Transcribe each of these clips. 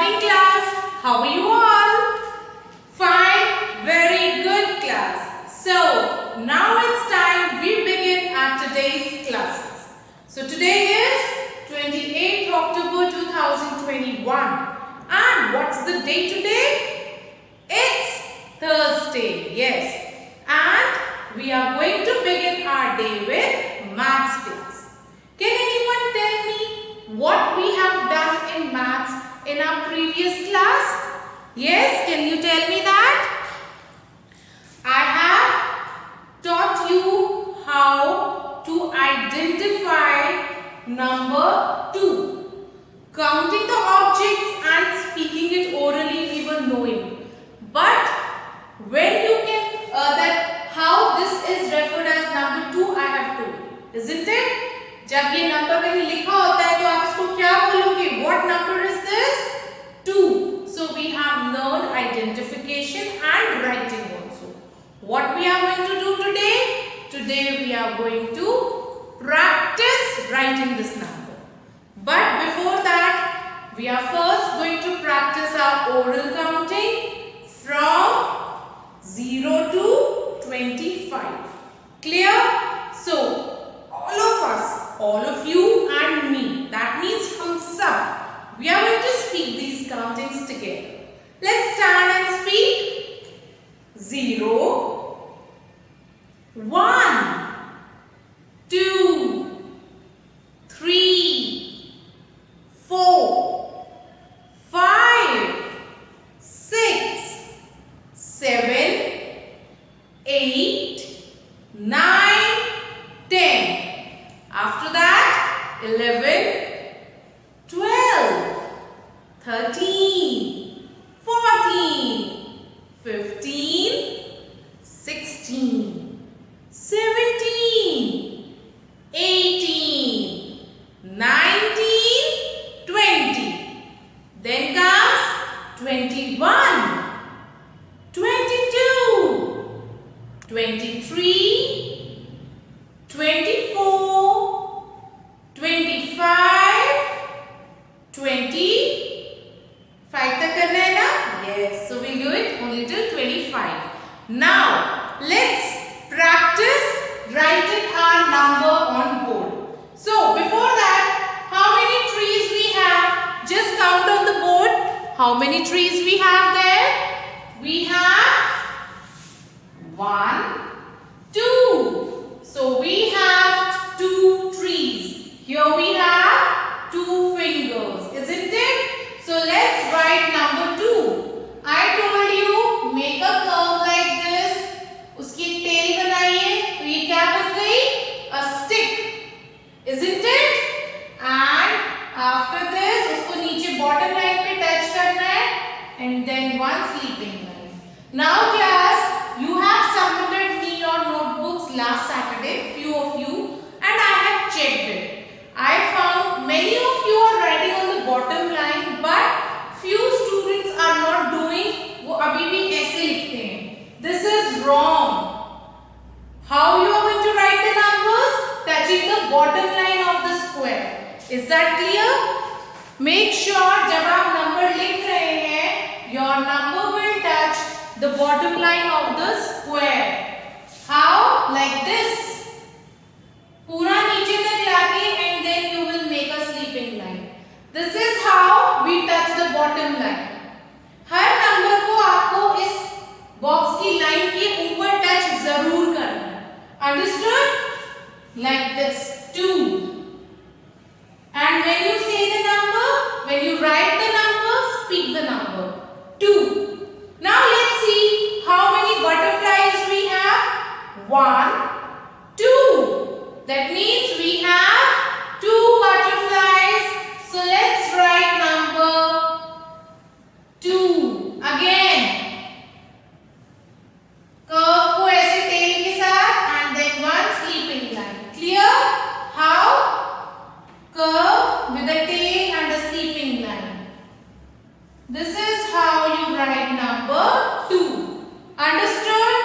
morning class. How are you all? Fine, very good class. So now it's time we begin our today's classes. So today is 28th October 2021 and what's the day today? It's Thursday, yes. And we are going to begin our day with maths class. Can anyone tell me what we have done in maths in our previous class? Yes, can you tell me that? I have taught you how to identify number 2. Counting the objects and speaking it orally we were knowing. But when you can how this is referred as number 2 I have told you, isn't it? जब ये number कहीं लिखा होता है तो आप इसको क्या बोलोगे? What number is this? 2. So we have learned identification and writing also. What we are going to do today? Today we are going to practice writing this number. But before that, we are first going to practice our oral counting from 0 to 25. Clear? So all of us, all of you and me, that means hum sab, we are going to speak these countings together. Let's stand and speak. 0, 1, 2, 3, 4, 5, 6, 7, 8, 9, 10. After that, 11, 12, 13, 14, 15, 16, 17, 18, 19, 20. Then comes 21, 22, 23, 24, 25, 25 तक करना है ना? Yes. So we'll do it only till 25. Now let's practice writing our number on board. So before that, how many trees we have? Just count on the board. How many trees we have there? We have 1, 2. So we have 2 trees. Here we have 2 fingers, isn't it? So let's write number 2. I told you make a curve like this. उसकी tail बनाइए. तो ये क्या बन गई? A stick, isn't it? And after this उसको नीचे bottom line पे touch करना है. And then one sleeping line. Now class, you have submitted me your notebooks last Saturday, few of you, and I have checked it. I found many of you are writing on the bottom line, but few students are not doing. वो अभी भी ऐसे लिखते हैं. This is wrong. How you are going to write the numbers? Touching the bottom line of the square. Is that clear? Make sure जब आप number लिख रहे हैं, your number will touch the bottom line of the square. How? Like this. पूरा नीचे तक लाके and then you will make a sleeping line. This is how we touch the bottom line. Her number को आपको इस box की line के ऊपर टच जरूर करना है. Understood? Like this. 2. And when you say the number, when you write the number, speak the number. 2. Now let's see how many butterflies we have. 1, 2. That means we have 2 butterflies. So let's write number 2. Again. Curve को ऐसे tail के साथ and then one sleeping line. Clear? How? Curve with a tail and a sleeping line. This is how you write number 2. Understood?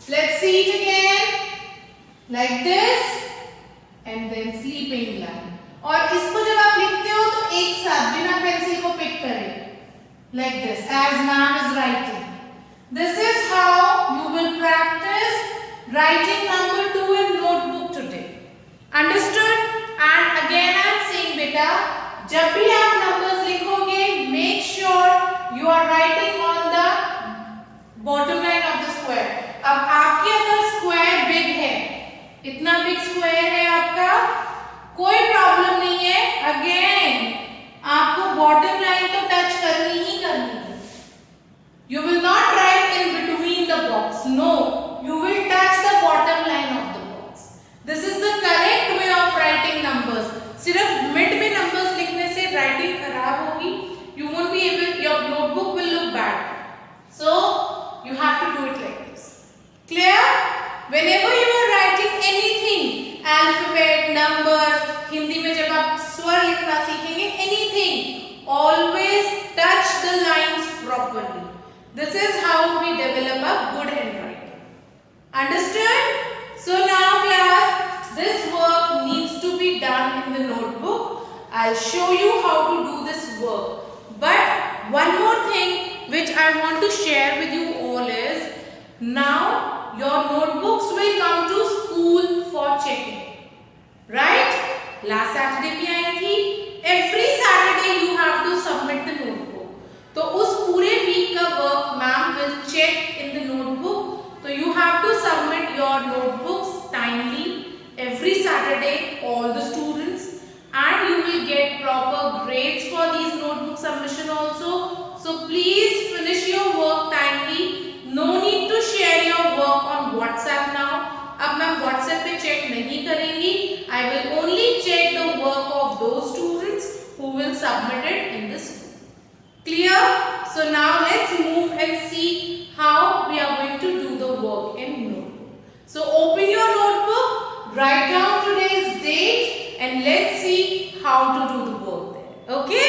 Let's see it again. Like this and then sleeping line. और इसको जब आप लिखते हो तो एक साथ बिना पेंसिल को पिक करें. like this as ma'am is writing. This is how you will practice writing number 2 in notebook today. Understood? And again I am saying beta, जब भी आप numbers लिखोगे, make sure you are writing on the bottom line of the square. अब आपके अगर square big है, इतना big square है आपका, कोई प्रॉब्लम नहीं है. अगेन आपको बॉटम लाइन तो टच करनी ही करनी है. You will not write in between the box. No, you will touch the bottom line of the box. This is the correct way of writing numbers. सिर्फ mid में numbers लिखने से writing खराब होगी. You won't be able. Your notebook will look bad. So you have to do it like this. Clear? Whenever you are writing anything, alphabet, numbers, Hindi में जब आप स्वर लिखना सीखेंगे, anything, always touch the lines properly. This is how we develop a good handwriting. Understood? So now class, this work needs to be done in the notebook. I'll show you how to do this work. But one more thing which I want to share with you all is, now your notebooks will come to school for checking. Right? Last Saturday भी आई थी. Every Saturday you have to submit the notebook. तो उस पूरे week का work ma'am will check in the notebook. So you have to submit your notebooks timely every Saturday, all the students, and you will get proper grades for these notebook submission also. So please finish your work timely. No need to share your work on WhatsApp now. अब मैं WhatsApp पे check नहीं करेंगी. I will only check the work of those students who will submit it in the school. Clear? So now let's move and see how we are going to do the work in notebook. So open your notebook, write down today's date, and let's see how to do the work there. Okay?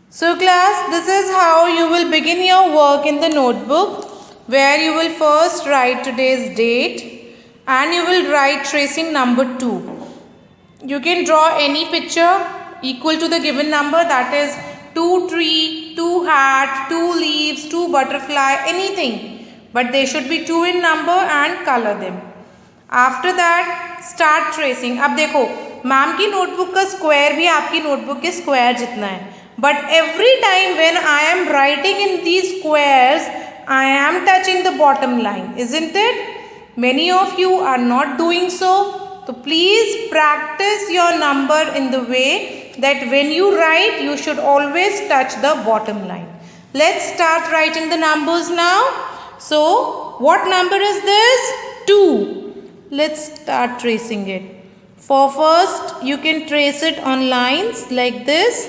So class, this is how you will begin your work in the notebook, where you will first write today's date and you will write tracing number 2. You can draw any picture equal to the given number, that is 2 tree, 2 hat, 2 leaves, 2 butterfly, anything. But they should be 2 in number and color them. After that start tracing. अब देखो ma'am की notebook का square भी आपकी notebook के square जितना है. But every time when I am writing in these squares, I am touching the bottom line, isn't it? Many of you are not doing so. So please practice your number in the way that when you write, you should always touch the bottom line. Let's start writing the numbers now. So what number is this? 2. Let's start tracing it. For first, you can trace it on lines like this.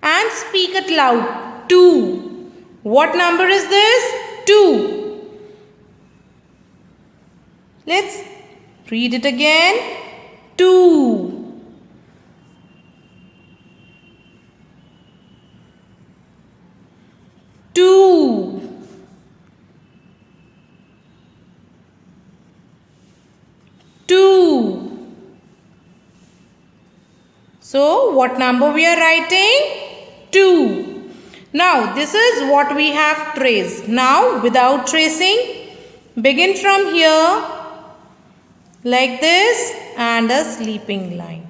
And speak it loud. 2. What number is this? 2. Let's read it again. 2. 2. 2. So what number we are writing? 2. Now this is what we have traced. Now without tracing, begin from here like this and a sleeping line.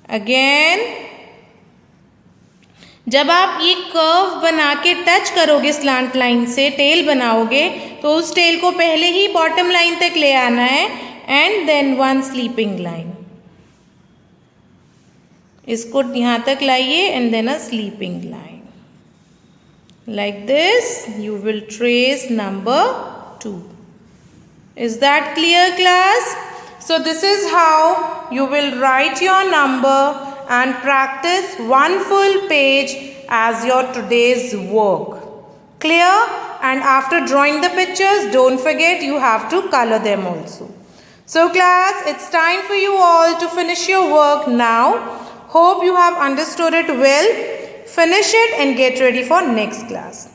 Again, जब आप ये curve बना के touch करोगे slant line से, tell बनाओगे, तो उस टेल को पहले ही बॉटम लाइन तक ले आना है and then one sleeping line. इसको यहाँ तक लाइए and then a sleeping line. Like this, you will trace number 2. Is that clear, class? So this is how you will write your number and practice one full page as your today's work. Clear? And after drawing the pictures, don't forget you have to color them also. So class, it's time for you all to finish your work now. Hope you have understood it well. Finish it and get ready for next class.